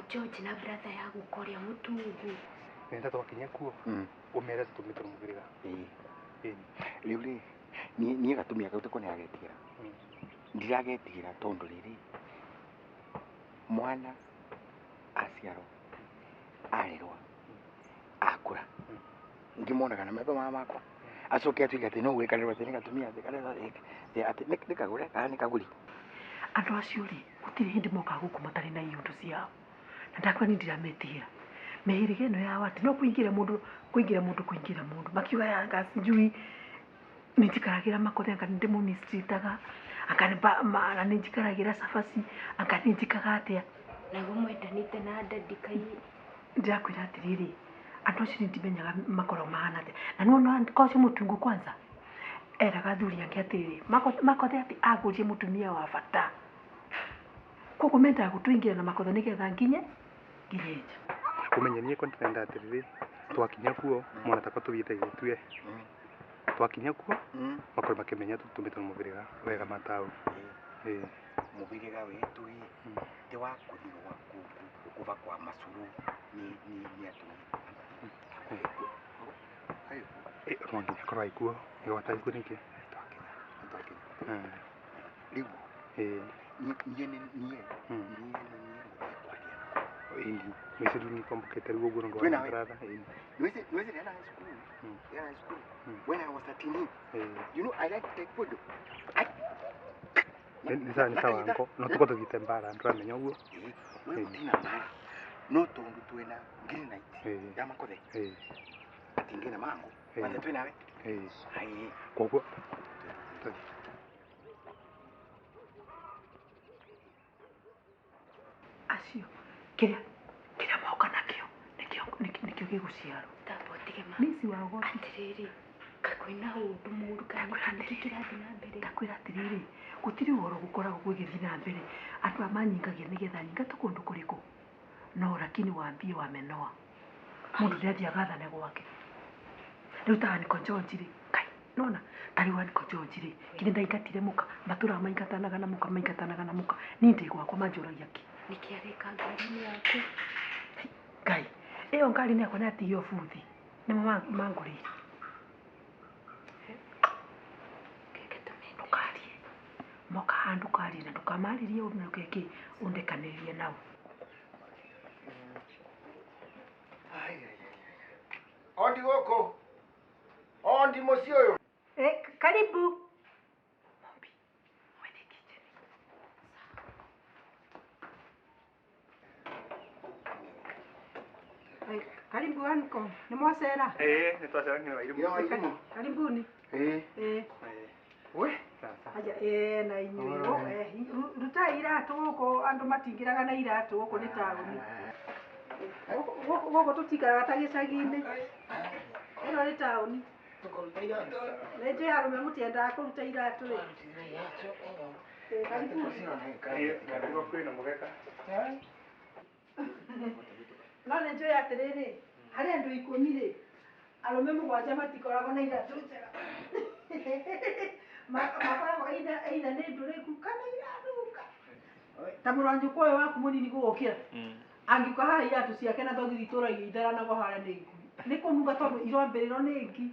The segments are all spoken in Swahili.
George na brother ya gukoria mutungu. Nenda twakinya kuo. Umera tutumite mugiriga. Riu ni gatumia kau tiko ni agetira. Ndiragetira tondu riri. Mwana aciaro arerwa akura. Ngimonaga na metho makwa. Acoke atuike ati no gwikanirwa ati ni gatumia ati kanetha ati ni kagure kana ni kaguri. Andu acio ri gutiri hindi moka guku matari na iyundu ciao. Na ndakwa ni ndirametira. Mehirige no ya wati no kuingira mundu makiwa yanga sijui nijikaragira makothe anga ndimu mistritaga akanipa mara nijikaragira safasi anga nijikaga atia na gumwendanite na ndadikai ndakwira atiriri andu acio ndimenyaga makoro mahana atia na no kocio mutungu kwanza era gathuri yake atiriri makothe ati agurie mutumia wa bata koko menda gutuingira na makothe nigetha nginye nginyeja kumenyanie kontinenda atiriri twakinya kuo mwana takwa tubite gitue twakinya kuo makoro makimenya tutumite mugiriga wega matau mugiriga wetu ti wa kuthirwa kuva kwa masuru ni atumi rongi korwa ikuo ni wataiku niki riu nie indi misiru ni kompukete riu guo ngo entrada Nwese nena high school. Yeah, high school. When I was a teenager, you know, I like to take photo. Ni sawa anko. No tuko tugite mbara ndramenya uguo. Wewe utina mbara. No tondu twena green light. Ya makothe. Ati ngine mango. Kwanza twena we. Hai. Koguo. Acio. Kira mauka nakio. Nikio giguciaro. Tapotige ma. Nisi wago. Atiriri. Kakwina undu mundu kana kirathi na mbere. Ndakwira atiriri. Gutiri uhoro gukoragwo gwigithi na mbere. Andu amanyingagia nigetha nyinga tukundu kuriku. No lakini waambie wamenoa. Mundu ndiathia gathane gwake. Riu tani konjonjiri. Kai. Nona tari wani konjonjiri. Kini ndaingatire muka. Matura maingatanaga na muka. Ni ndi gwakwa manjuragia ki. Nikiarika ngari yaku. Kai. Iyo ngari ni yakwa nati yo futhi. Ni manguri. Moka handu kari na ndukamaririe undu keke undekanirie nao. Ondi goko. Ondi muci uyu. Karibu. Mombi. Mwende kitchen. Karibu anko. Ni mwacera? Ni twacera ngine wairu. Karibuni. We. Aja na inyo ruta iratu guko andu matingiraga na iratu guko ni tauni guko tutikaraga ta gicagi-ini ino ni tauni tukuruta iratu nje arume mutienda kuruta iratu ri karibu kwina mugeka no nje atiriri hari andu 10 ri arume mugwanja matikorago na iratu njega Maka ina ni nduriku kana iraruka. Tamuranju koe waku munini gukira. Angikuka hari iratu ciake na thogithi turagia ithara na gohara ni ngu. Ni kumuga tondu irombiriro ni ngi.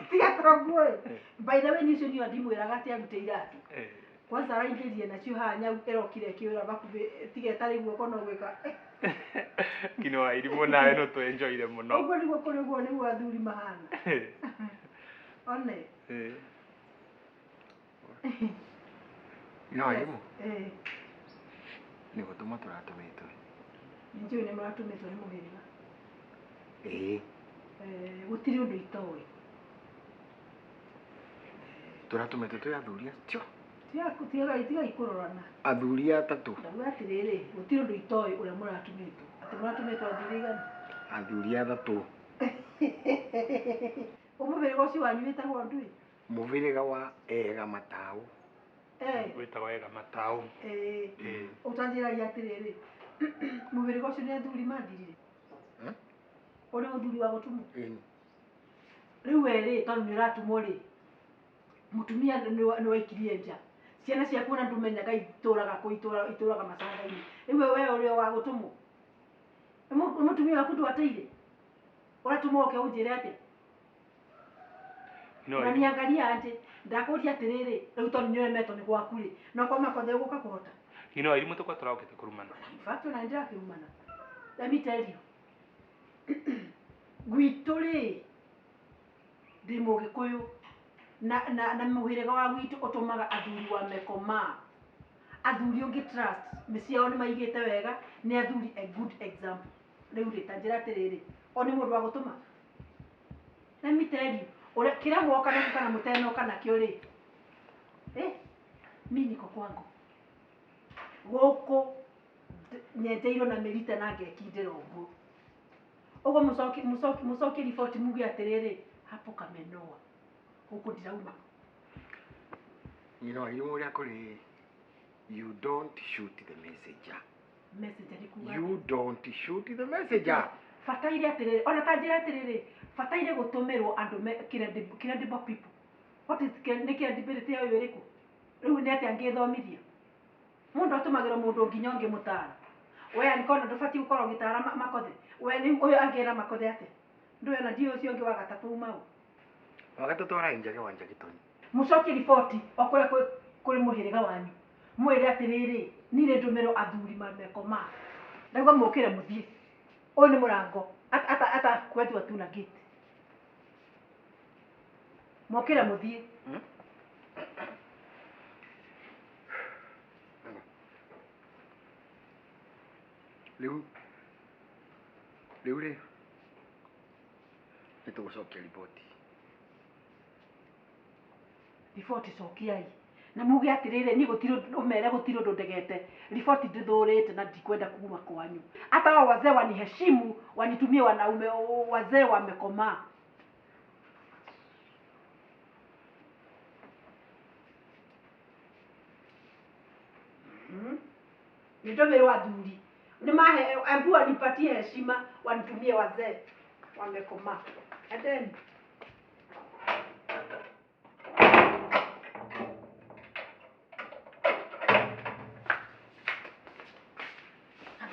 Tiga togwe. By the way nicio ni ndimwiraga ati arute iratu. Kwanza araingĩrie nacio haha nyau erokire kiura bakubi tigetari guoko no gwika. Kino wairimu nawe no tu enjoyire muno. Uguo niguo kuri guo niguo athuri mahana. One. No ayimu. Ni gutuma turatumitwe. Njui ni muratumitwe ni mugiriga. Gutiri undu itowe. Turatumitwe tu athuria cio. Tiga ikurorana. Athuria atatu. Ndawa atiriri gutiri undu itowe uria muratumitwe. Ati muratumitwe athuri Athuria atatu. Umubiri goci wanyu witagwo ndui. Muviriga wa ega matau. Witagwo ega matau. Utanjiragia atiriri. Mubiri goci ni athuri mandirire. Uri muthuri wa gutumu. Riu eri tondu ni uratumwo ri. Mutumia ni waikirie nja. Ciana ciaku na ndumenyaga ituraga ku ituraga macanga-ini. Riu we uri wa gutumu. Mutumia waku ndwateire. Uratuma oke unjire ati. Na niangalia ati ndakuria atiriri riu tondu nyore meto ni gwaku ri. No kwa makothe uguka kuhota. Elimu tukwa turaukite kurumana. Fatu na ndira kirumana. Let me tell you. Gwitu ri ndi mugikuyu na muhirega wa gwitu utumaga athuri wa mekoma. Athuri ungi trust miciao ni maigite wega ni athuri a good example. Riu ri tanjira atiriri oni mundu wa gutuma. Let me tell you. Ore kila mwoka na kana muteno kana kio ri. Mimi niko kwangu. Goko nyendeiro na merita na ngekindira uguo. Ugo musoki report mugi atiriri hapo kamenoa. Huko ndirauma. You know, you don't shoot the messenger. Messenger ni kuga. You don't shoot the messenger. Fataire atiriri, ona tanjira atiriri, fataire gutumirwo andu credible people. What is credibility ya yoriku? Riu ni ati angithomithia. Mundu atumagira mundu nginya ungi mutara. We anikona ndufati gukora gitara makothe. We ni uyu angira makothe ati. Ndu na ndio ucio ungi wa gatatu mau. Wa gatatu ara injage wanja gitoni. Mucoki riboti okore kuri muhiriga wanyu. Mwire atiriri nire ndumiro athuri mamekoma. Ndagwa mukire muthie. Uyu ni murango. Ata kwetu atuna gate. Mukire muthie. Riu ri nitugucokia riboti. Riboti cokiai. Na muge atiriri ni gutiro umere gutiro ndegete. Riboti ndithurite na ndikwenda kuuma kwanyu. Hata wazee waniheshimu, wanitumie wanaume wazee wamekoma. Ndio athuri. Ni mahe ambu anipatie heshima, wanitumie wazee wamekoma. And then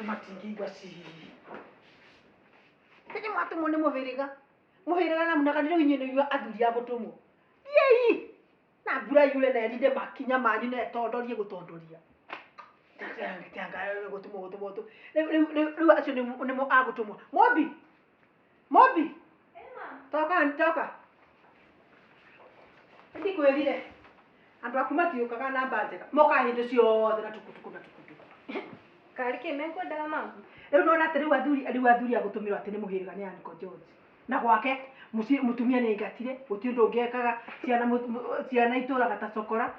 matingigwa si. Tene mwatu mone muhiriga. Muhiriga na munakanire unyene yu athuri abutumu. Yei. Na bura yule na erinde makinya manyu na etondorie gutondoria. Tanga gutumu. Riu acio ni mo agutumu. Mobi. Toka. Ndi kwirire. Andu akumatiukaga na mbajeka. Moka hindu ciothe na tukutuku. Kari kimekwendaga mama. Riu no na riu athuri agutumirwo ati ni muhiriga ni Aniko George. Na gwake mutumia ni ngatire guti undu ungekaga ciana itura gatacokora.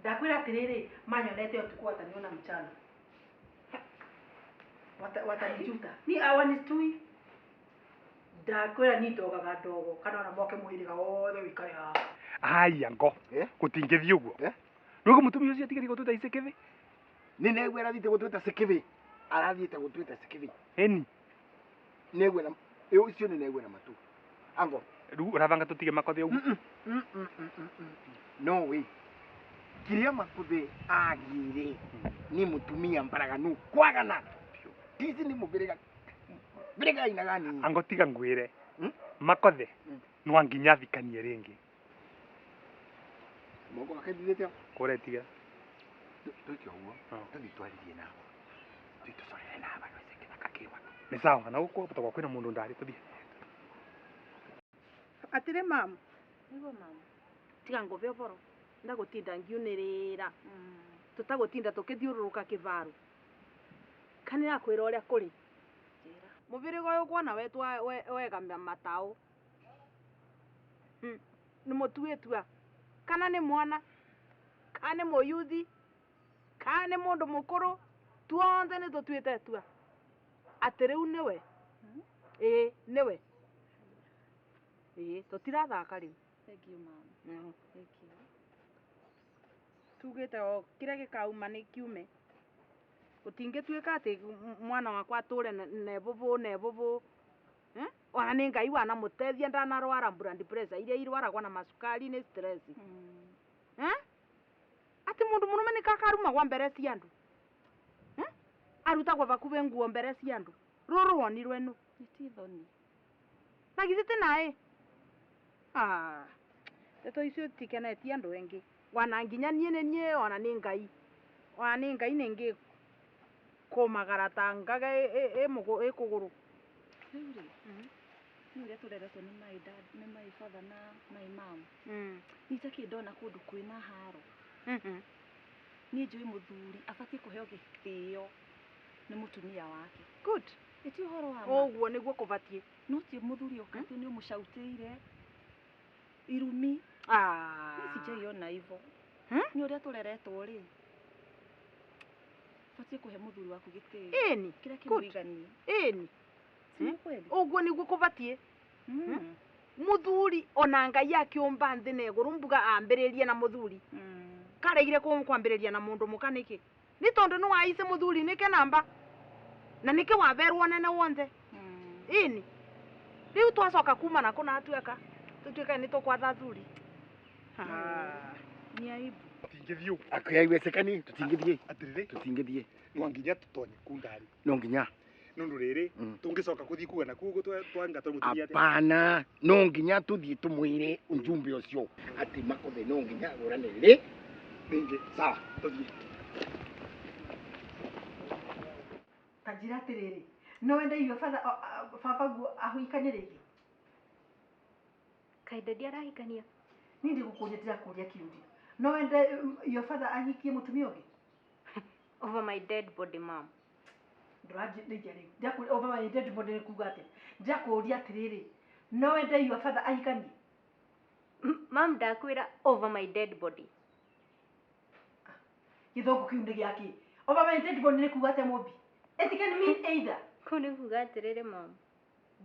Ndakwira atiriri manyonete utuku wataniona mchana. Watanijuta. Ni awanitui. Ndakwira ni ndogaga ndogo kana ona moke muhiriga wothe wikare ha. Aya ngo. Gutingithio uguo. Nugo mutumia ucio atigari gututa icekevi. Ni negwe arathite gutwita sekevi. Arathite gutwita sekevi. Eni. Negwe na ucio ni negwe na matu. Ango. Riu uravanga tutige makothe uguo. No way. Kiria makothe agire ni mutumia mbaraganu kwagana. Hizi ni mubirega. Birega ina gani? Ango tiga ngwire. Makothe. No nginya thikanie ringi. Moko akadithite. Kore tiga. Tukio huo. Tugitwaririe nao. Tuitusore na aba kwese kakiwa. Ni sawa na uko kutoka kwina mundu ndari tuthie. Atire mama. Nigo mama. Tiga ngove boro. Ndagutinda ngiunirira. Tutagutinda tukithiururuka kivaru. Kanira kwira uria kuri. Muvirigo uyu kuona wetwa wega matau. Ni mutuetua. Kana ni mwana. Kana ni moyuthi. Kana ni mundu mukuru. Tuonze ni tutuite tua. Atiriu niwe. Niwe. Tutirathaka riu. Thank you mama. Thank you. Tugite o kira gikauma ni kiume. Utingituika ati mwana wakwa ature nebubu. Ona ni ngai wana mutethia ndanarwara blood pressure iria irwaragwa na masukari ni stress. Ati mundu murume ni kakaruma gwa mbere cia andu. Arutagwa bakuve nguo mbere cia andu. ruru woni rwenu Nitithoni. na githite nae teto icio tikenetie andu engi wana nginya nie ona ni ngai ningi komagara tangaga kuguru Rĩu nĩ ũrĩa tũreretwo nĩ my dad, nĩ my father na my mom. Nitakĩ ndona kũndũ kwĩna haro. Niĩ njũĩ mũthuri abatiĩ kũheo gĩtĩo nĩ mũtumia wake. Good. Ĩti ũhoro wa ma. Ũguo nĩguo kũbatiĩ. No ti mũthuri ũkatĩ nĩ ũmũcautĩire irumi. Sijaiona hivyo. Ni ũrĩa tũreretwo rĩ. Batiĩ kũhe mũthuri waku gĩtĩo. Ĩni. Kĩrĩa kĩmũiganie. Ĩni. Kweli. Ũguo nĩguo kũbatiĩ. Muthuri ona ngai akiumba nthi na iguru mbuga ambĩrĩrie na muthuri. Karegire kwambĩrĩria na mundu mũkanĩki. Ni tondu nĩ waice muthuri nĩke namba. Na nĩke waberwo nene wonde. Ĩni. Rĩu twacoka kuma na kuna atuĩka. Tutuĩka nĩ tũkwatha thuri. Ni aibu. Tutingithio. Akuyaiwezekani tutingithie. Atiriri. Tutingithie. Nwanginya tutonye kundari. No nginya. Nundu riri tungicoka kuthii kuga na kugo twanga tumutumia ati. Apana, no nginya tuthie tumwire ujumbe ucio ati makothe no nginya uranirire. Ningi sawa tuthie. Tajira atiriri. No wende iyo baba guo ahuikanie rĩngĩ. Kainde ndiarahikania. Ni ndikukuria ndirakuria kiuria. No wende iyo baba ahikie mutumia ũngĩ. Over my dead body, mom. Nduraje nĩjari. Ndakuri over my dead body nĩ kuga atĩ. Ndakuria atiriri. No wende iyo baba ahikanie. Mom ndakwĩra over my dead body. Githũngũ kiu nĩ gĩaki. Over my dead body nĩ kuga atĩ mũmbi. It can mean either. Kuni kuga atiriri, mom.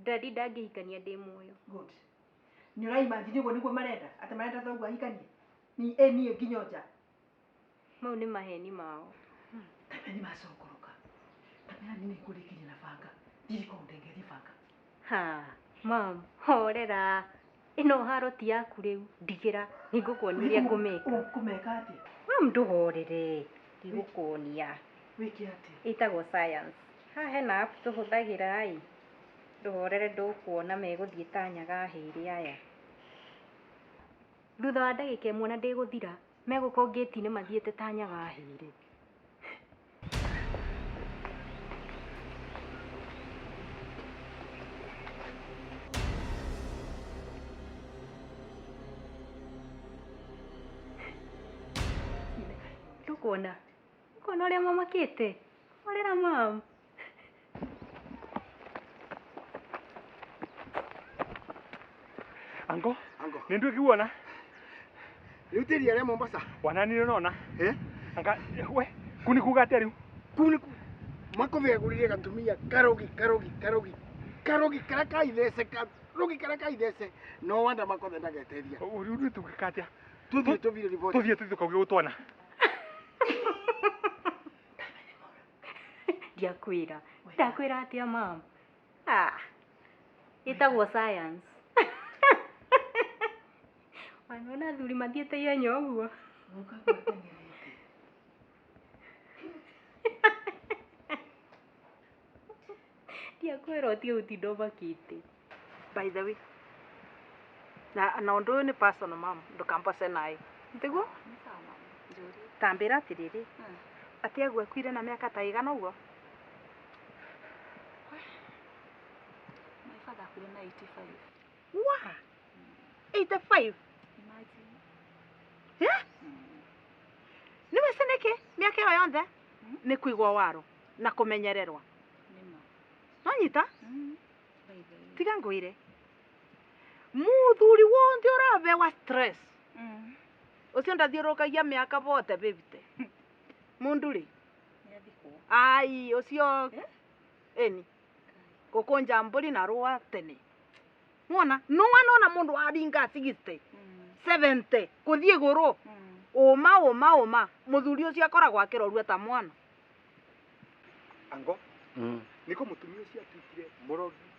Daddy ndangĩhikania ndĩ muoyo. Good. Ni ũraimagine ũguo nĩguo marenda. Atĩ marenda thoguo ahikanie. Ni nginya nja. Mau nĩ maheni mao. Ni macokoroka. Tapena nini kurikinya na banga. Ndiko ndengeri banga. Mom, horera. Ino haro ti yaku rĩu. Ndigĩra nĩngũkuonia ngũmeka. Ngũmeka atĩ. Mom ndũhorere. Ndigũkuonia. Wiki atĩ. Ĩtagwo science. Haha hena app tũhũthagĩra ĩ. Ndũhorere ndũkuona megũthiĩ ta nyaga hĩrĩ aya. Thutha wa ndagĩka ĩmwe na ndĩgũthira, megũkorwo gate-inĩ mathiĩte ta nyaga hĩrĩ. Ndũkuona? Ũkona ũrĩa mamakĩte? Horera mom. Ango? Nindu kiwona? Rutiri ya Mombasa. Wana ni nona? Anga we kuni kuga ateri? Kuni makothe agurire gatumia karogi karaka ithece rogi karaka ithece no wanda makothe ndageteria. Uri tukikatia. Tuthie tuvire report. Tuthie kauge gutwana. Ndiakwĩra. Ndakwĩra atia mom. Ĩtagwo science. Wana thuri mathiĩte ihenya ũguo. Ndiakwĩra ũtige gũtinda ũbakĩte. By the way. Na ũndũ ũyũ nĩ personal mom. Ndũkampose naĩ. Ntiguo? Tambĩra atiriri. Ati agwo akuire na miaka ta igana ũguo. My father akuire na 85. Wow. 85. Imagine. Niwe seneke miaka ĩyo yothe nĩ kuigwa waro na kũmenyererwa. Nima. Nonyita? Tiga ngwĩre. Muthuri wothe ũrabewa stress. Ucio ndathiũrũkagia miaka bote bebite. Mundu rĩ? Ai, ucio eni. Kukonja mburi na rua tene. Muona? No wanona mundu aringa 60. 70 kuthie guru. Oma muthuri ucio akoragwo akirorua ta mwana. Ango? Niko mutumia ucio atwikire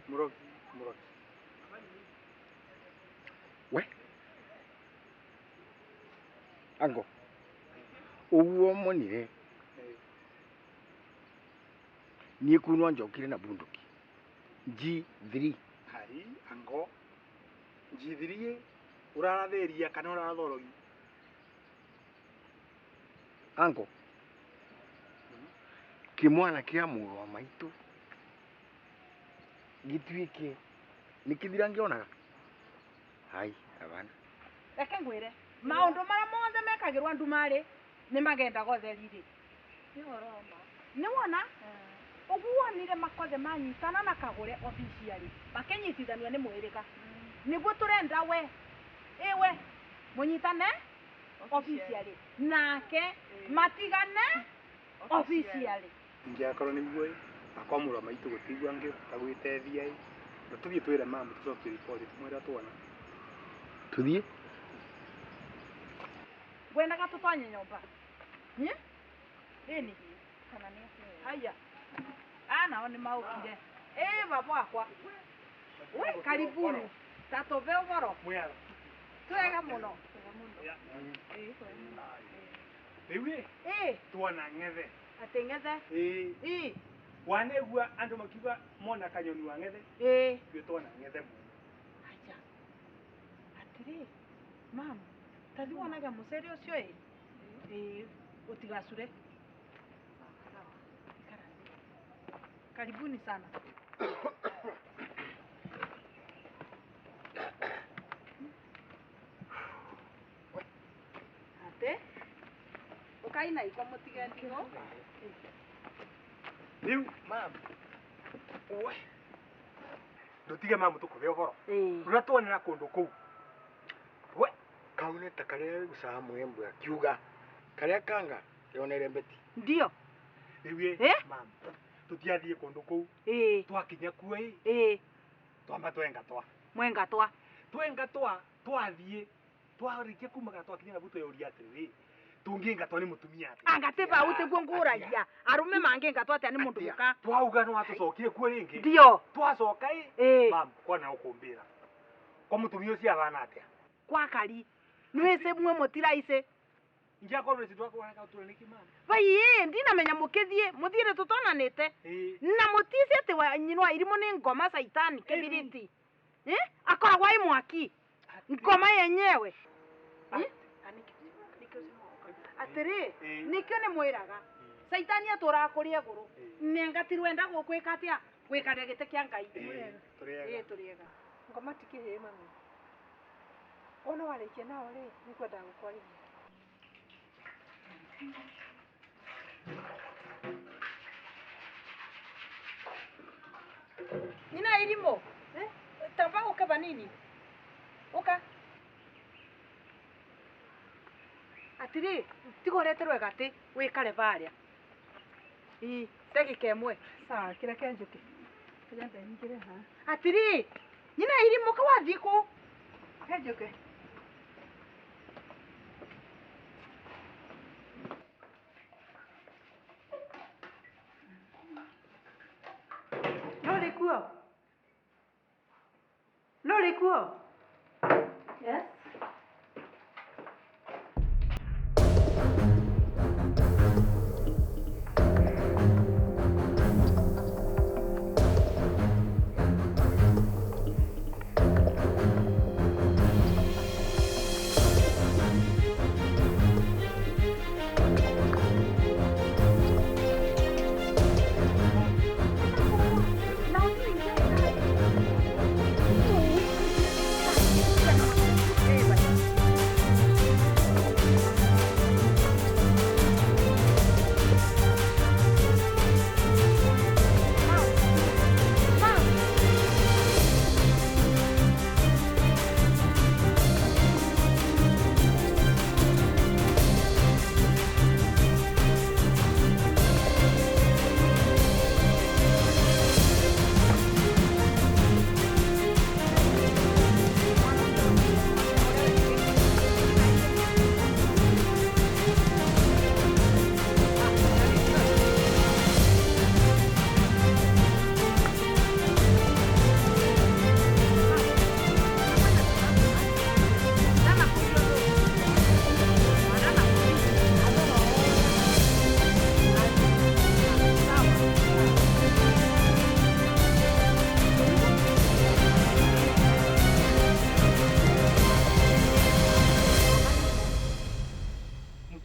murogi. We? Ango. Uwo monire. Ni kunwa njokire na bunduki. G3. Hai, ango. G3 uraratheria kana urathorogi? Ango. Kimwana kia mũrũ wa maitũ gĩtuĩke nĩkĩthira ngĩonaga. Hai, abana. Reke ngwĩre maũndũ marĩa mothe mekagĩrwo andũ marĩ nĩ magendaga ũtheri rĩ. Nĩ wona ũguo wonire makothe manyitana na Kagure officially makĩnyitithanio nĩ mwĩrĩga nĩguo tũrenda we we mũnyitane officially nake matigane officially. Ingĩakorwo nĩ muoĩ akomũra maitũ gũtigua ngĩ tagwĩtethia ĩ na tũthiĩ twĩre mamu tũcokie riboti tumwĩra tuona Tuthiĩ. Ngwendaga tũtonye nyũmba nini kana nĩ haya nao nĩ maũkire baba wakwa we karibuni tatũve ũhoro twega mũno rĩu tuona ng'ethe atĩ ng'ethe wanegua andũ makiuga mona kanyoni wa ng'ethe ithuĩ tuona ng'ethe mũno. Aja atĩrĩ mama tathi wonaga mũcere ũcio ũtigacure. Karibuni sana. Ate ukaina iko mutigendigo rĩu mamu we ndutige mamu tũkũve ũhoro rũrĩa tuonera kũndũ kũu We kau nĩ ta karĩa gucaga mwembe akiuga karĩa kanga yonere mbeti. ndio rĩu mamu tũtiathiĩ kũndũ kũu twakinya kuo twamba twengatwa twathiĩ twarĩkia kumaga twakinya na buto yoria atĩrĩ tũngĩngatwa nĩ mũtumia atĩ angatĩba ũtĩguo ngũragia arũme mangĩngatwa atĩa nĩ mũndũ mũka twauga no atũcokire kuo rĩngĩ ndio twacoka mamu kwana ũkũmbĩra kwa mũtumia ũcio abana atĩa kwa kari nwĩse mwe mũtiraice ingĩakorwo nĩ twakwanaga tũrĩ mamu vai ndinamenya mũkĩthiĩ mũthiĩre tũtonanĩte na mũtici atĩ wanyinwa irimũ nĩ ngoma saitani kĩbiriti akoragwo ai mwaki ngoma yenyewe atĩrĩ nĩkĩo nĩ mwĩraga saitani atũraga kũrĩa igũrũ nengatirwo enda gũkwĩka atĩa gwĩkarĩa gĩtĩ kĩa Ngai tũrĩega ngoma tikĩhĩ mami ona warĩkia nao rĩ nĩkwendaga gũkwarĩria nina irimũ tamba ũke banini ũka atĩrĩ tiga ũreterwo gatĩ wĩkare barĩa ndagĩka ĩmwe sawa kĩreke njũke atĩrĩ nyina irimũ kawathiĩ kũ he njũke Lori kuo yes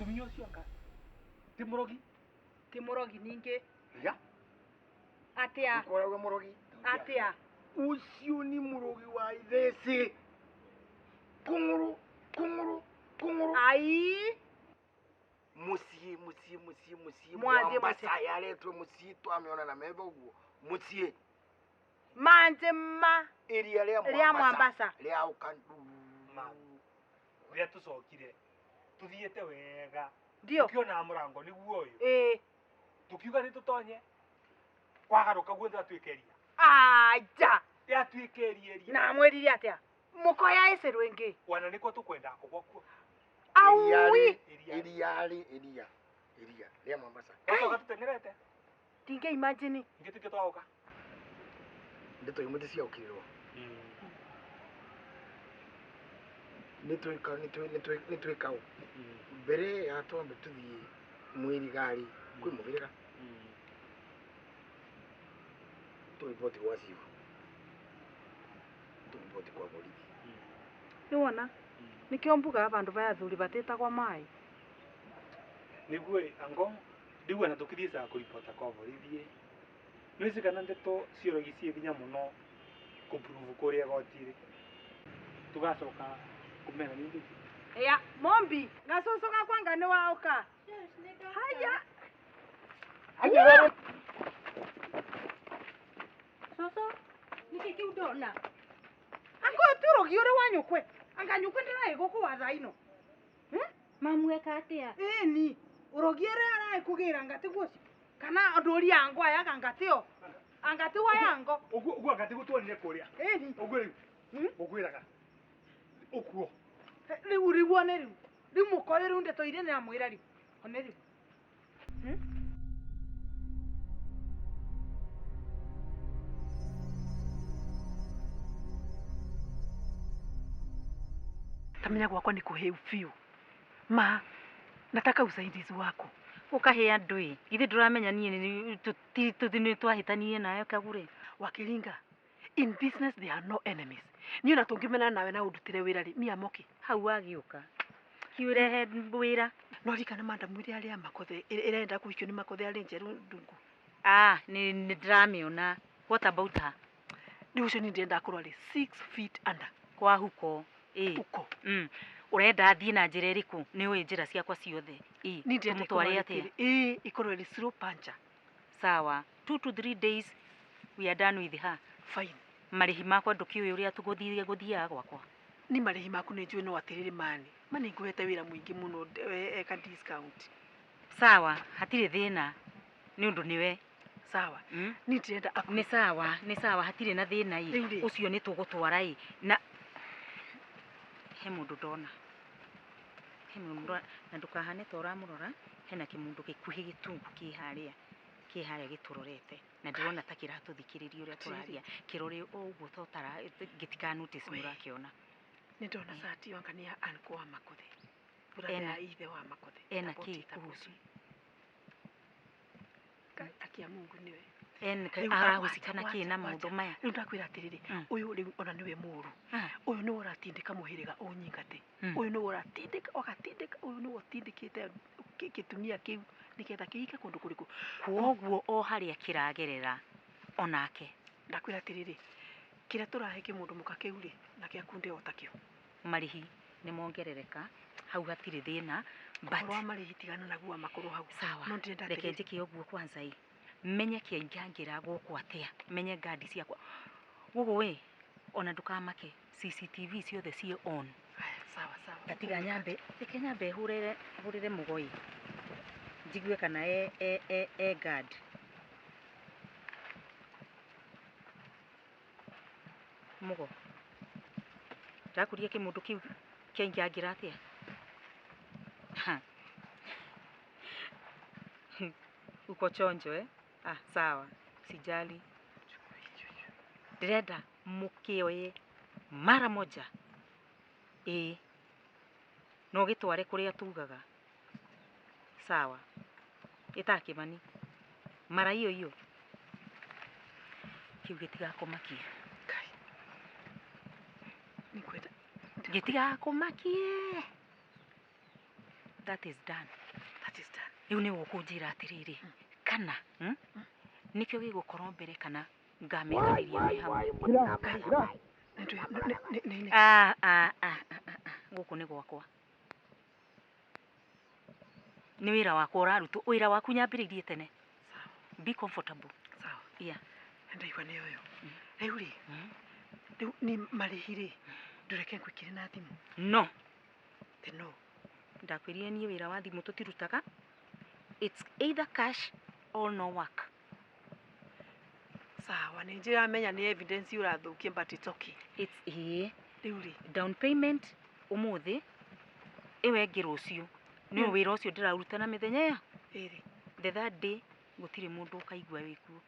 Mũtumia ũcio anga ti mũrogi? Ti murogi ningi. Ya. Atia. Ukoraga murogi. Atia. Ucio ni murogi wa itheci. Kunguru. Ai. Mucie. Mwaje Mombasa yaletwe mucie twamiona na metho guo. Mucie. Manjema. Iria Ria Mombasa. Ria ukandu. Ria tucokire. Tuthiete wega. Ndio. Ukiona murango niguo uyu. Tukiuga ni tutonye. Kwagaruka guothe atwikeria. Aja. Ya twikeria. Na mwirire atia. Mukoya ese rwengi. Wana niko tukwenda kugwakuo. Aui. Iria. Ria Mombasa. Toka tutengerete. Tinge imagine. Ngiti kitwauka. Ndito imuti cia ukirwo. Nitwikau. Mbere ya twambe tuthie mwirigari kwi muviriga. Turipoti kwa ciu. Turipoti kwa borithi. Niwona? Nikio mbuga abandu baya thuri batetagwa mai. Niguo ango ndigwa na tukithisa kuripota kwa borithi. Nwisi kana ndeto ciorogi cie binya muno kuprove kuria gotire. Tugacoka kumena ni ndugu. Ya, mombi, gasosoka kwanga ni waoka. Haya. Haya. Soso, niki kiudona. Ango turogi ore wanyukwe. Anga nyukwe ndira igoko wathaino. Mamweka atia? Ni, urogi ore ara kugira ngati gwoci. Kana ndori ango aya kangatio. Angati wa yango. Ugu angati gutwonire kuria. Ni. Ugwiri. Ugwiraga. Ukuo. Riu wone riu. Riu mukoye riu ndeto ire na mwira riu. One riu. Tamenya gwakwa ni kuheu fiu. Ma, nataka usaidizi wako. Ukahe andui. Ithe nduramenya nie ni twahitanie nayo Kagure. Wakiringa. In business there are no enemies. Niyo na tungimena nawe na udutire wira ri miamoki. Hau agiuka. Kiurehe wira. No rikana madam wira ari makothe irenda kuhikio ni makothe ari njeru ndungu. Ni dramiona. What about her? Ni ucio ni ndenda akorwo ari 6 feet under. Kwa huko. Uko. Urenda athie na njira iriku ni ui njira ciakwa ciothe. Ni ndenda mutware atia? Ikorwo ari slow puncher. Sawa. 2 to 3 days we are done with her. Fine. Marihi makwa ndukiuye uria tuguthiaga gwakwa. Ni marihi maku ni njui no atiriri mani. Mani nguhete wira mwingi muno eka discount. Sawa, hatire thina. Ni undu niwe. Sawa. Ni ndenda ni sawa hatire na thina ii. Ucio ni tugutwara ii. Na he mundu ndona. Na ndukahane ta uramurora. Hena kimundu gikuhi gitungu kiharia giturorete. Na ndirona ta kiratuthikiriria uria turaria. Kirore uguo totara gitika notice murakiona. Ni ndona sati wanga ni ya anko wa makothe. Buraya ithe wa makothe. Ena ki kuhusu. Akia Mungu niwe. Arahusikana ki na maundu maya. Riu ndakwira atiriri. Uyu riu ona niwe muru. Uyu ni uratindika muhiriga unyingate. Uyu ni uratindika ogatindika. Uyu ni utindikite kitumia kiu niketha kihike kundu kuriku. Kuoguo o haria kiragerera onake. Ndakwira atiriri. Kira turahe kimundu mukakeuri na kia kunde otakio. Marihi ni mongerereka. Hau hatire thina. But marihi tigana na guo makuru hau. Sawa. No ndenda reke njike oguo kwanza ii. Menye kiangira guku atia. Menye gadi ciakwa. Gugu we ona ndukamake. CCTV ciothe cie on. Sawa. Gatiga nyambe. Reke nyambe hurire mugoi. Jigue kana guard. Mugo. Ndakuria kimundu kiu kiangira atia. Uko chonjo sawa. Sijali. Direda mukioye mara moja. No gitware kuria tugaga. Sawa. Itakimani. Mara hiyo. Kiu gitiga kumakie. Kai. Nikwenda. Gitiga kumakie. That is done. That is done. Riu ni gukunjira atiriri. Kana, nikyo gigukorwo mbere kana ngamethaniria me hamwe. Guku ni gwakwa. Ni wira wakwa urarutu. Wira waku nyambiririe tene. Be comfortable. Sawa. Yeah. Ndaigua ni uyu. Riu ri. Riu ni marihiri. Ndureke nkwikire na thimu. No. No. Ndakwirie ni wira wa thimu tutirutaga. It's either cash or no work. Sawa, ni njira menya ni evidence urathukie but it's okay. It's here. Riu ri. Down payment umuthi iwe ngirucio. Ni wira ucio ndiraruta na mithenya ya. Iri. The third day gutire mundu ukaigua wikuo.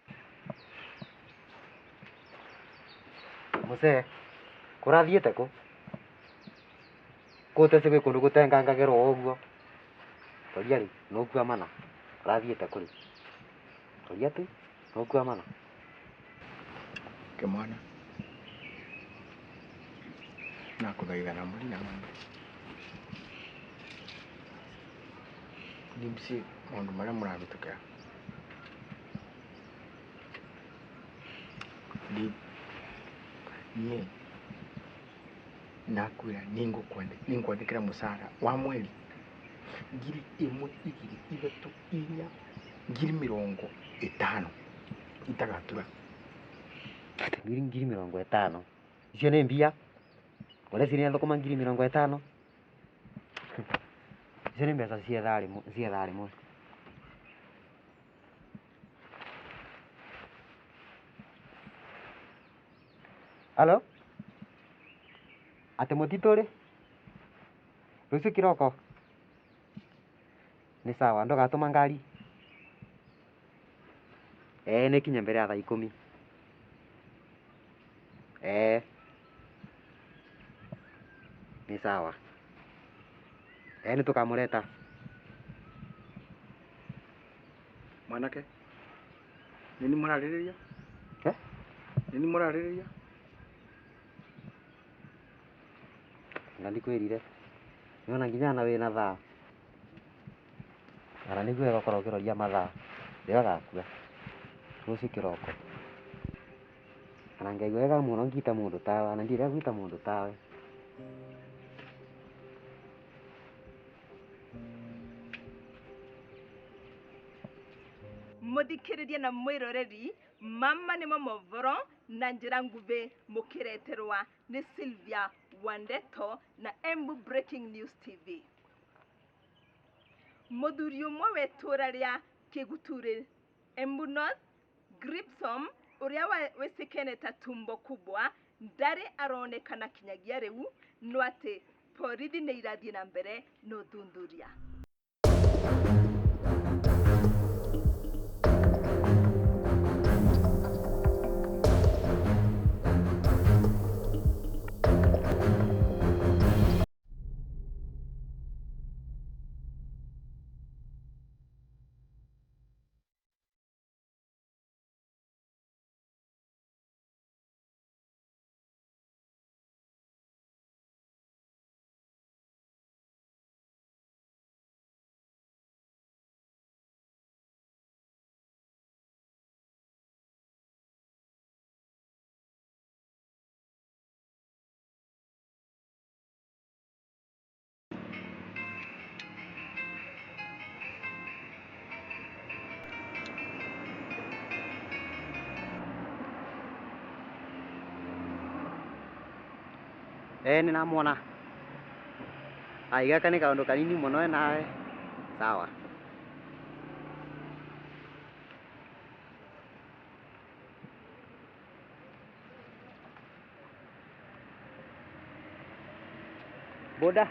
Muse kurathiete ku kutese gwe kundu gutengangagirwo uguo toria ri nukua mana kurathiete kuri toria tu nukua mana kemwana na kuthaitha na muri na ng'ombe nimsi maundu maria murabitukira nie nakwira ninkwandikira musara wa mweri 1,000, 2,000, 3,000, 4,000, 50 itagatura 50 icio nĩ mbia ũrĩa cirĩ thũkũma 50 icio nĩ mbeca cia thaa rĩmwe. Halo? Ate mũtitũ-rĩ? Rũciũ kĩroko? Nĩ sawa, ndũgatũma ngari? Nĩ kinya mbere ya thaa 10. Nĩ sawa. Nĩ tũkamũreta. mwanake nini murarĩrĩria nini murarĩrĩria na ndikwĩrire nĩona nginya na wĩna thaa na nĩguo ũgakorwo ũkĩroria mathaa rĩrĩa gakua rũciũ kĩroko kana ngaigua wega mũno ngĩta mũndũ tawe na ndirĩ gwĩta mũndũ tawe. Muthikiririe na mwiroreri mama nimo movoro na njira nguve mukireterwa ni Sylvia Wandeto na Embu Breaking News TV. Muthuri umwe wetura ria Kiguture Embu North Gripsom uria wesekene ta tumbo kubwa ndari aronekana kinyagia riu no ati borithi ni irathie na mbere no thuthuria. Ninamwona. Gaka nĩ kaũndũ kanini mũno nawe. Sawa. Boda.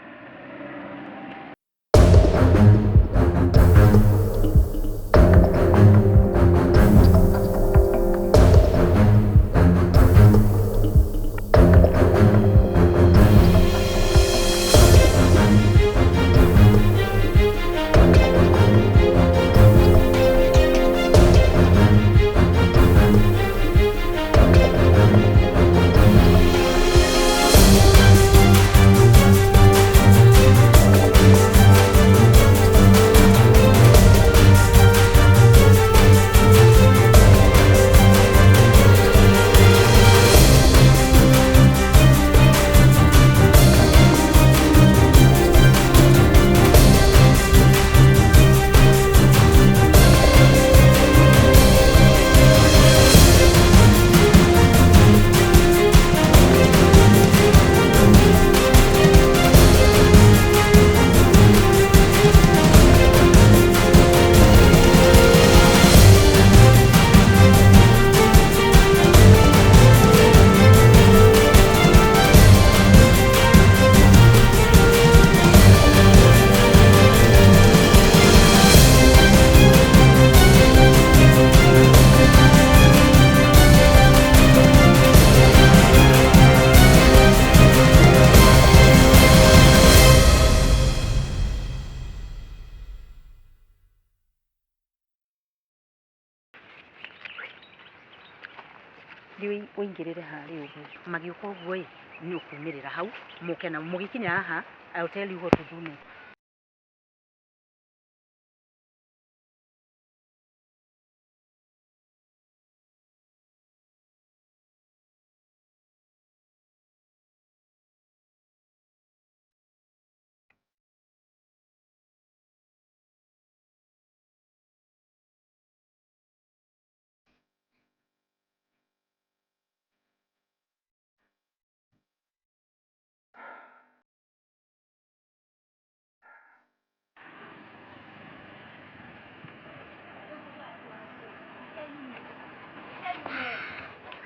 Ndi uingirire hari uguo. Magiuka uguo ĩ ni ukumirira hau muke na mugikinya haha I'll tell you what to do next.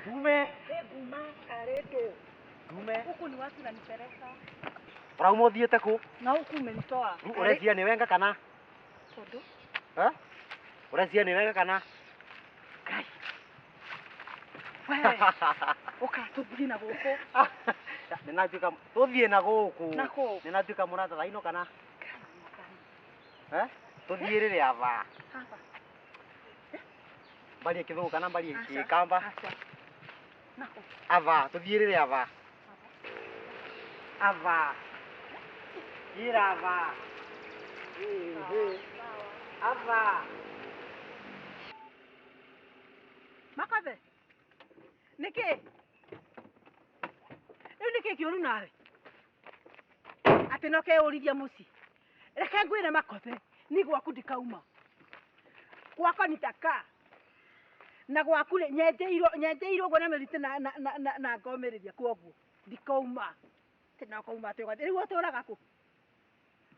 Dume. Guma kareto. Dume. Huku ni watu nanipeleka. Urauma uthiete ku? Na huku umenitoa. Urecia ni wenga kana? Tondu. Ha? Urecia ni wenga kana? Kai. Wewe. Oka tuthie na guku. Ninatuika tuthie na guku. Nako. Ninatuika murata thaino kana? Tuthie riri ava. Hapa. Bali kithugu kana bali kamba? Asa. Nako. Ava, tuthie riri ava. Ava. Ira ava. Ava. Makothe. Niki? Riu niki kiuru nawe? Ati no keurithia muci. Reke ngwire Makothe, ni gwaku ndikauma. Gwakwa nitaka. Na gwaku nyenjeirwo gwa na merite na ngomiriria kwoguo. Ndikauma. Tena kauma ati gwati. Riu uturaga ku?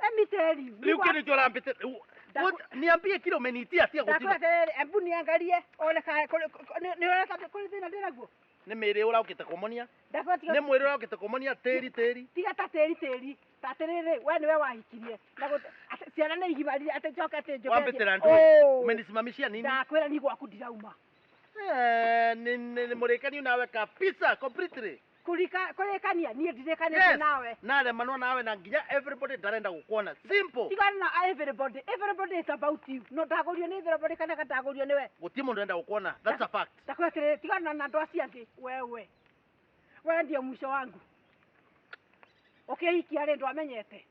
Let me tell you. Riu kini jora mpite. Niambie kile umenitia tia gutira. Ndakwete embu niangalie ole ka ni ole ka kuri thina ndiraguo. Ni mere uraukite kumonia? Ni mwire uraukite kumonia teri. Tiga ta teri. Tatiriri we niwe wahikirie. Na ciana ni igibarire ati njoke ati njoke. Wambitira ndu. Umenisimamishia nini? Ndakwira ni gwaku ndirauma. Ni murekani nawe kabisa completely. Kurekania nie ndirekanite nawe. Nale manwa nawe na nginya everybody darenda gukuona. Simple. Tiga na everybody. Everybody is about you. No ndagurio ni everybody kana katagurio niwe. Guti mundu enda gukuona. That's a fact. Ndakwete tiga na ndo aciangi wewe. Wewe ndiye mwisho wangu. Okay, hiki ale ndo amenyete.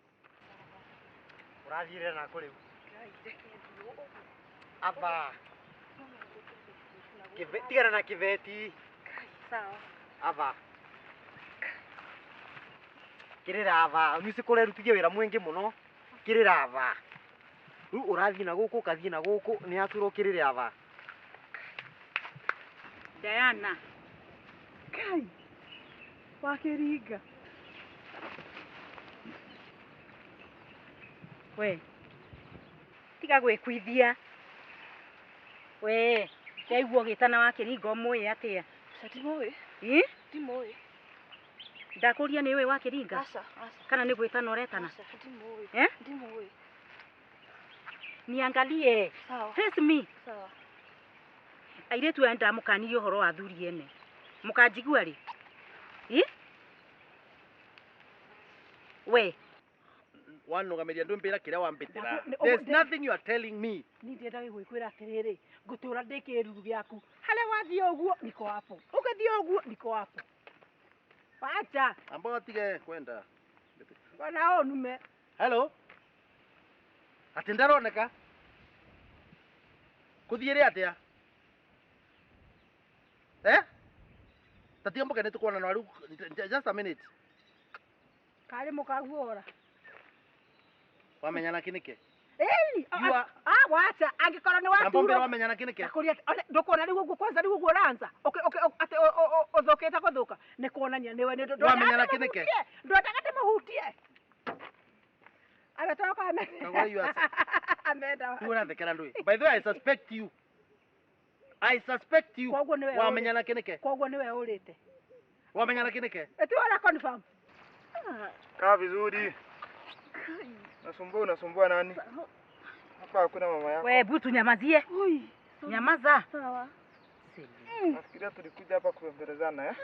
Urathire na kuri. Aba. Tigana na kiveti. Sawa. Ava. Kirira ava, nisi kule rutigie wira mwingi muno. Kirira ava. Ru urathie na guku, kathie na guku, ni aturo kirire ava. Diana. Kai. Wakiriga. We. Tiga gwikuithia. We, yaiguo gitana wakiringa umwe atia. Satimoe. Timoe. Ndakuria niwe wakiringa. Asa. Kana ni gwitana uretana? Timoe. Timoe. Niangalie. Sawa. Face me. Sawa. Airetu enda mukanirie uhoro wa thuri ene. Mukanjigua ri? We. Wanugameria ndumbira kiria wambitira. There's nothing you are telling me. Ni ndenda gwĩkwĩra atiriri ngutura ndikiruru giaku haria wathie uguo niko hapo ukithie uguo niko hapo wacha Ambao tige kwenda. wana onume. Hello. Ati ndaroneka. Kuthiire atia? Tatia mboka netukuona na just a minute. Kari mukaguora. Wamenyana kinike? Wacha angikora ni watu. Napombera wamenyana kinike? Nakuria ndukona rigu guo kwanza rigu guo ranza. Okay ati uthoketa guthuka ni kuonania niwe ni ndo. Wamenyana kinike? Ndo takate muhutie. Ametoka ame. Kagura you are. Amenda. You are the Kanandui. By the way, I suspect you. Wamenyana kinike? Kogwo niwe urite. Wamenyana kinike? Eti wala confirm. Kaa vizuri. Unasumbua nani? Hapa hakuna mama yako. We butu nyamazie. Nyamaza. Sawa. Nafikiria tulikuja hapa kuembelezana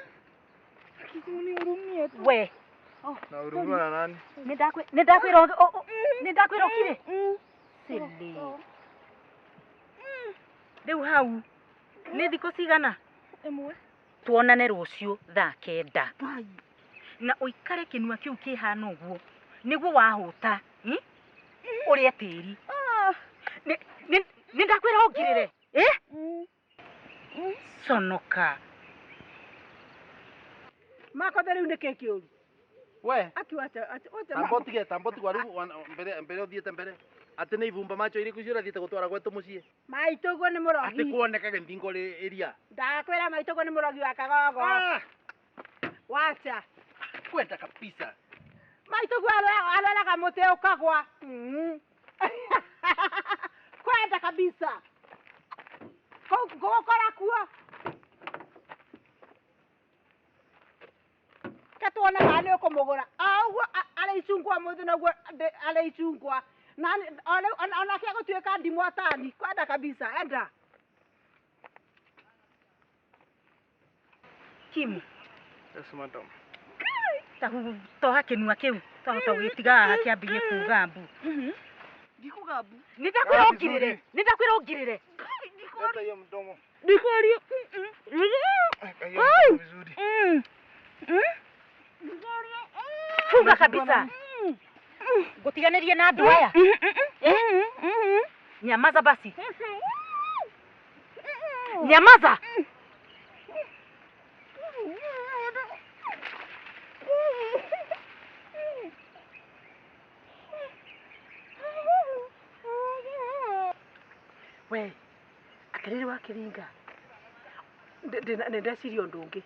Kizuni urumie tu. We. Na huruma na nani? Nidakwira kire. Sili. Riu hau. Ni thiko cigana? Emwe. tuonane rũciũ thaa 9 na ũikare kĩnua kĩu kĩhana ũguo nĩguo wahũta ũrĩa tĩri nĩ ndakwĩra ũngirĩre sonoka Makothe rĩu nĩ kĩĩ kĩũru we akiwacha tamboti kwa rĩu mbere ũthiĩte mbere atĩ nĩ ivumba macho irĩkũ icio ũrathiĩte gũtwara gwetũ mũciĩ maitũguo nĩ mũrogi atĩ kuonekaga mpingo ĩria ndakwĩra maitũguo nĩ mũrogi wa kagogo wacha kwenda kabisa maitũguo arwaraga mũtĩ ũkagwa kwenda kabisa gũkora kuo katuona kana nĩ ũkũmũgũra ũguo arĩicungwa mũthĩ naguo arĩicungwa onake gũtuĩka ndimũ atani kwenda kabisa enda Kimu yes madam toha kĩnua kĩu twahota gwĩtiga haha kĩambĩrĩrie kuga mbu Ndikuga mbu. nĩndakwĩra ũngirĩre hata hiyo mdomo ndikorio vizuri funga kabisa gũtiganĩrie na andũ aya nyamaza basi nyamaza we atĩrĩrĩ wakĩringa ndeciria ũndũ ũngĩ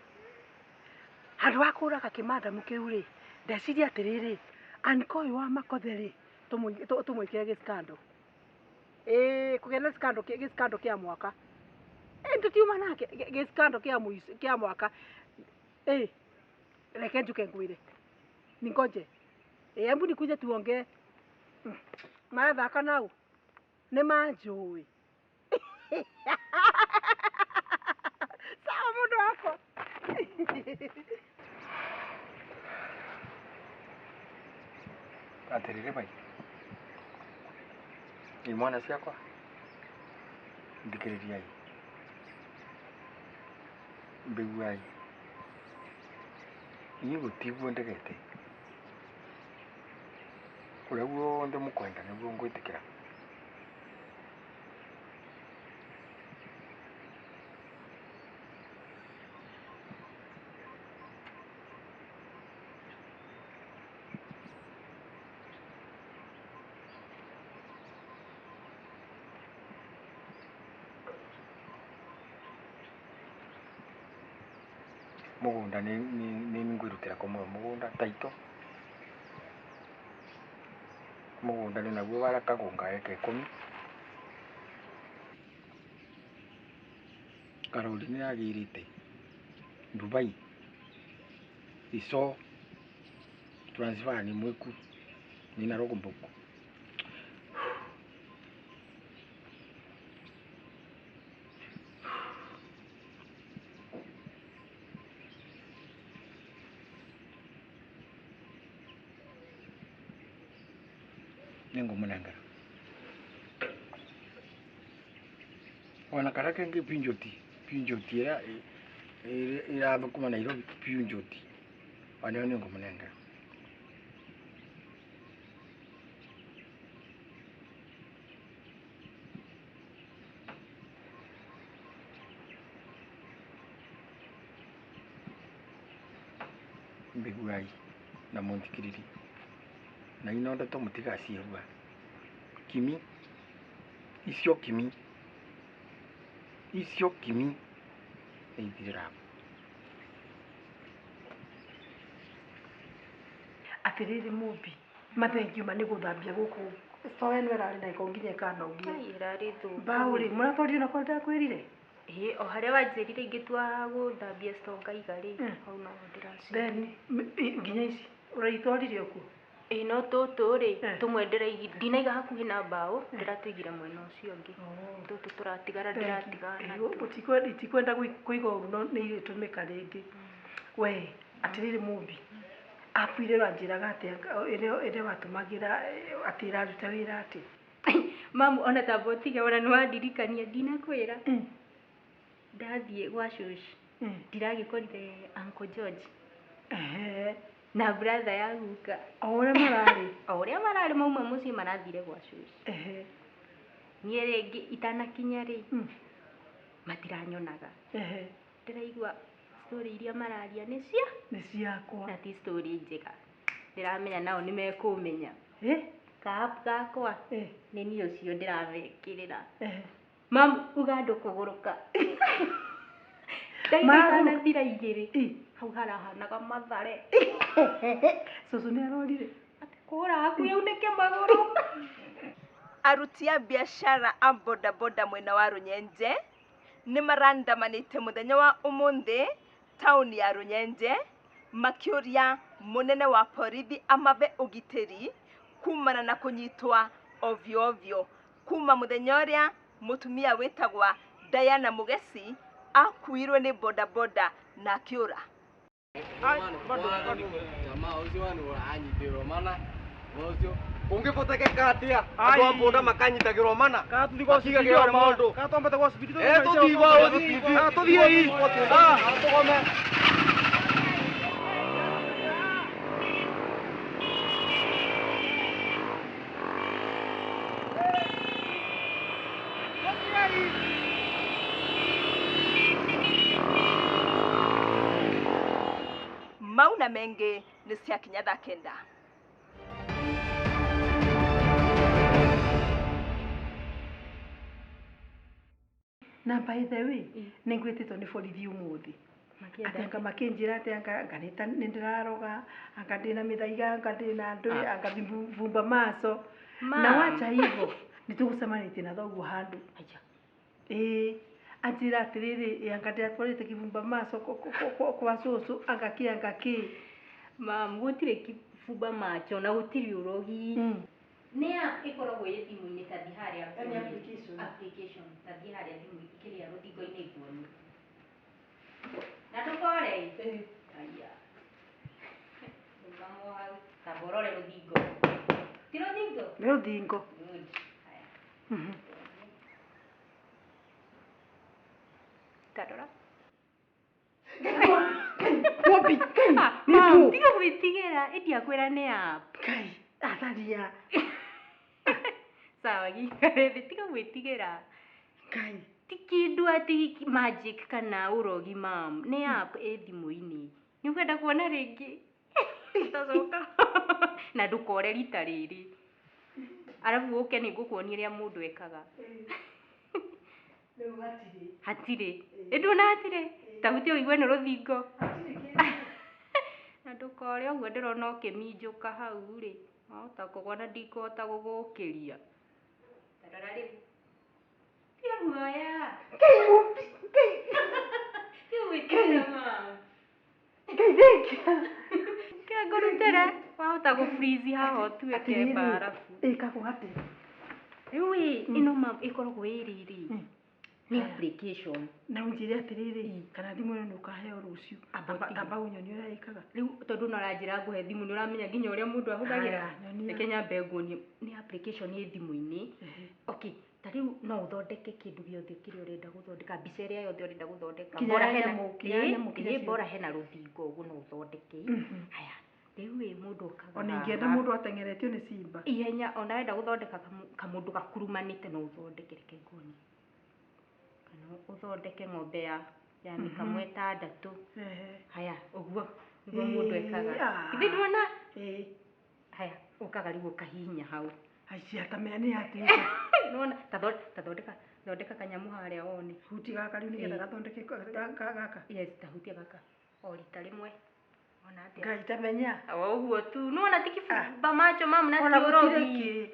handũ wa kũraga kĩmandamu kĩu rĩ ndeciria atĩrĩrĩ aniko ũyũ wa Makothe rĩ tũmwĩkĩre gĩskando kũgĩa na gĩskando kĩa mwaka tũtiuma nake gĩskando kĩa mwaka reke njuke ngwĩre ningoje hebu nikuje tuongee mathaka nao nĩ manjũĩ sawa mũndũ wakwa atĩrĩrĩ bai imwana ciakwa thikĩrĩriai mbiguai niĩ gũtiguo ndegete ũrĩa guothe mũkwenda nĩguo ngwĩtĩkĩra mũgũnda nĩ ngwĩrutĩra kũmwe mũgũnda taito mũgũnda nĩ naguo wara kagũnga eka 10 karori nĩ yagĩrĩte Dubai iso transfer ni mweku nina rogo mboku nengo munanga wana karaka nge pinjoti era kuma Nairobi pinjoti wana nengo munanga mbiguai na montikiriri na inonda to mutigacierwa kimi icio kimi eithira atiriri mubi mathengiu mani guthambia guku stowe no erari na ikonginya kana ungi irari thu bauri muratorire na kwenda kwirire o haria wanjirire ingitwa guthambia stonga igari au no ndiraci then nginya ici uraitwarire ku no tutu ri tumwendera ndinaiga hakuhi na mbao ndiratuigira mwena ucio ungi tutu turatigara ndiratigana itikwenda kuiga uru no ni itumika ringi we atiriri mubi akwire ranjiraga ati ere watumagira atira ruta wira ati mamu ona tabotiga ora no andirikania ndinakwira ndathie gwa shush ndiragikorire Uncle George na brother ya guka Ahora marari mauma muciĩ marathire gwa cucu niĩ rĩngĩ itanakinya rĩ matiranyonaga ndĩraigua story iria mararia nĩ ciakwa na ti story njega ndiramenya nao nĩ mekũmenya kahapu gakwa nĩ niĩ ũcio ndiramekĩrĩra mam uga ndũkũgũrũka ndagĩka thira igĩrĩ hau harahanaga mathare cucu nĩ arorire atĩ kũra hakuhĩ aunĩke magũrũ. Aruti a biashara a bodaboda mwena wa Runyenje nĩ marandamanĩte mũthenya wa ũmũthĩ taũni ya Runyenje makĩũria mũnene wa borithi amave ũgitĩri kumana na kũnyitwa ovyo ovyo kuma mũthenya ũrĩa mũtumia wĩtagwa Diana Mugesi akuirwo nĩ bodaboda na akĩũra. Jamaa ucio wanu uranyitĩrwo mana ucio ungipotekeka atia andu a boda makanyitagĩrwo mana makigagĩra maũndũ Katombete kwa hospitali. Tuthiĩ tugome. Mauna mengi nĩ ciakinya thaa kenda. Na by the way nĩ ngwĩtĩtwo nĩ borithi ũmũthĩ atĩ makĩnjĩra atĩ nganĩta nĩ ndĩraroga anga ndĩna mĩthaiga anga ndĩna ndũĩ anga vumba maso na wacha hivyo nĩ tũgũcemanĩtie na thoguo handũ anjĩra atĩrĩrĩ anga ndĩratwarĩte kĩvumba maso kwa cũcũ anga kĩ mam gũtirĩ kĩvumba macho na gũtirĩ ũrogi nĩa ĩkoragwo ĩ thimũ-inĩ ta thiĩ harĩa application ta thiĩ harĩa thimũ kĩrĩa rũthingo-inĩ iguoni na ndũkore aya ndũkamwo hau tamba ũrore rũthingo ti rũthingo nĩ rũthingo tarora Mam, tiga gwĩtigĩra ĩndi akwĩra nĩ app Kai atharia sawa gĩkarĩthĩ tiga gwĩtigĩra Kai ti kĩndũ ati magic kana ũrogi mam nĩ app ĩ thimũ-inĩ nĩ ũkwenda kuona rĩngĩ tacoka na ndũkore rita rĩrĩ arabu ũke nĩ ngũkuonia ũrĩa mũndũ ekaga hatirĩ ndũna hatirĩ tahuti ũigue nĩ rũthingo na ndũkore ũguo ndĩrona ũkĩminjũka hau rĩ wahota kũgwa na ndikũhota gũgũkĩria tarora rĩu tia guoya tia gwĩtigĩra mam kĩa ngũrutĩre wahota gũ-freeze haha ũtuĩke mbarabu ĩkagwo atĩa rĩu ĩno mam ĩkoragwo ĩ rĩrĩ nĩ application na ũnjĩre atĩrĩrĩ kana thimũ ĩno nĩ ũkaheo rũciũ amba ũnyonie ũrĩa ĩkaga rĩu tondũ no ũranjĩra ngũhe thimũ nĩ ũramenya nginya ũrĩa mũndũ ahũthagĩra reke nyambe nguonie nĩ application ĩ thimũ-inĩ okay ta rĩu no ũthondeke kĩndũ gĩothe kĩrĩa ũrenda gũthondeka mbica ĩrĩa yothe ũrenda gũthondeka bora hena rũthingo ũguo no ũthondeke haya rĩu mũndũ okaga ona ingĩenda mũndũ ateng'eretio nĩ simba ihenya ona wenda gũthondeka kamũndũ gakurumanĩte no ũthondeke reke nguonie kana ũthondeke ng'ombe ya mĩkamwe ĩtandatũ haya ũguo nĩguo mũndũ ekaga ithĩ nduona haya ũkaga rĩu ũkahihinya hau aici atamenya nĩ yatuĩka nona thondeka kanyamũ harĩa wone huti gaka rĩu nĩgetha gathondeke gaka yes tahutia gaka o rita rĩmwe ona atĩa Ngai tamenya ũguo tu nona ti kĩbumba macho mamu na ti ũrogi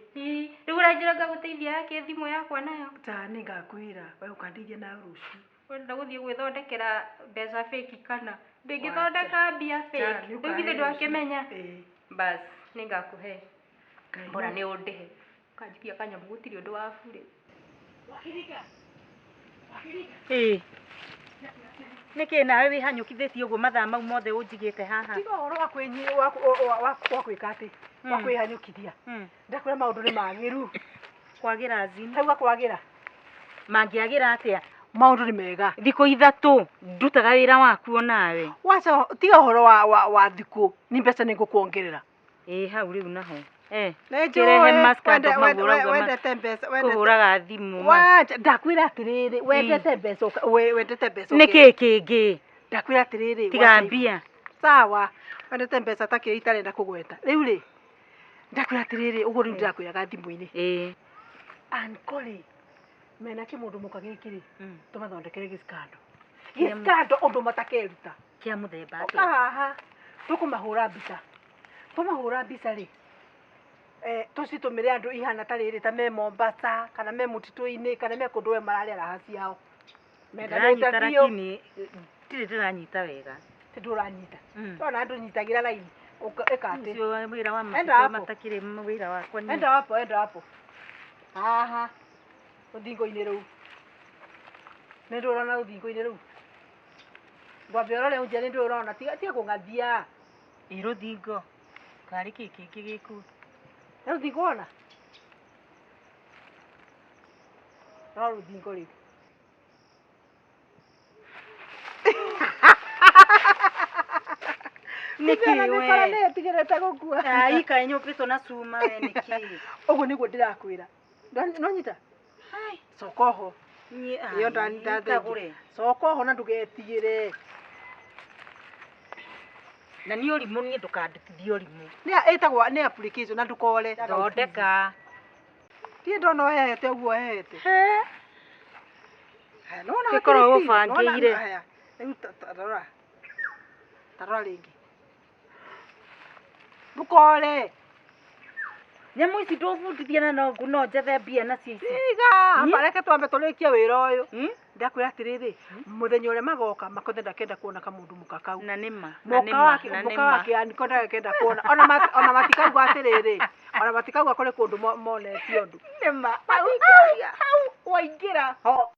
rĩu ũranjĩra ngagũteithia yake thimũ yakwa nayo ta nĩ ngakwĩra we ũkandeithia na rũciũ wenda gũthiĩ gwĩthondekera mbeca fake kana ndĩngĩthondeka mbia fake rĩu githĩ ndwakĩmenya bas nĩ ngakũhe mbona nĩ ũndĩhe ũkanjikia kanyamũ gũtirĩ ũndũ wa burĩ nĩkĩ nawe wĩhanyũkithĩtie ũguo mathaa mau mothe ũnjigĩte haha tiga ũhoro wa gwĩka atĩ wa kwĩhanyũkithia ndakwĩra maũndũ nĩ magĩru kwagĩra zin hauga kwagĩra mangĩagĩra atĩa maundu ni mega thikũ ithatũ ndutaga wĩra waku onawe wacha tiga horo wa thikũ ni mbeca nĩ ngũkuongerera hau rĩu naho kirehe maskando wendete mbeca kũhũraga thimũ wacha ndakwĩra atĩrĩrĩ wendete mbeca wendete mbeca nĩkĩ kĩngĩ ndakwĩra atĩrĩrĩ tiga mbia sawa wendete mbeca takĩrĩa itarenda kũgweta rĩu rĩ ndakwĩra atĩrĩrĩ ũguo rĩu ndĩrakwĩraga thimũ-inĩ ankole mena kĩmũndũ mũka gĩkĩ rĩ tũmathondekere gĩskando ũndũ matakeruta kĩa mũthemba haha tũkũmahũra mbica rĩ tũcitũmĩre andũ ihana ta rĩrĩ ta me Mombasa kana me mũtitũ-inĩ kana me kũndũ we mararĩa raha ciao mendanĩte biũ ndirĩ ndĩranyita wega ti ndũranyita twana andũ nyitagĩra laini ĩkatĩ ũcio wĩra wa macio matakĩrĩ wĩra wakwa enda hapo haha rũthingo-inĩ rũu nĩ ndũrona rũthingo-inĩ rũu ngwambia ũrore ũnjia nĩ ndũrona tiga kũng'athia rũthingo karĩ kĩngĩ gĩkuo nĩ rũthingo wona rora rũthingo rĩu nĩkĩ we nĩtigĩrĩte gũkua ikaĩ nyũkĩtwo na cuma we nĩkĩ ũguo nĩguo ndĩrakwĩra no nyita coka oho iyo ndanita thengĩ coka oho na ndũgetigĩre na nĩ ũrimũ niĩ ndũkandĩkithie ũrimũ ĩtagwo nĩ application na ndũkore thondeka ndiĩ ndona ũhehete ũguo ũhehete gĩkorwo ũbangĩire rĩu tarora rĩngĩ ndũkore nyamũ ici ndũbundithia na no njethe mbia nacio ici tiga reke twambe tũrĩkie wĩra ũyũ ndakwĩra atĩrĩrĩ mũthenya ũrĩa magoka makothe ndakenda kuona kamũndũ mũka kau na nĩma mũka wake aniko ndakenda kuona ona matikauga atĩrĩrĩ ona matikauga kũrĩ kũndũ monetio ũndũ nĩma hau waingĩra ho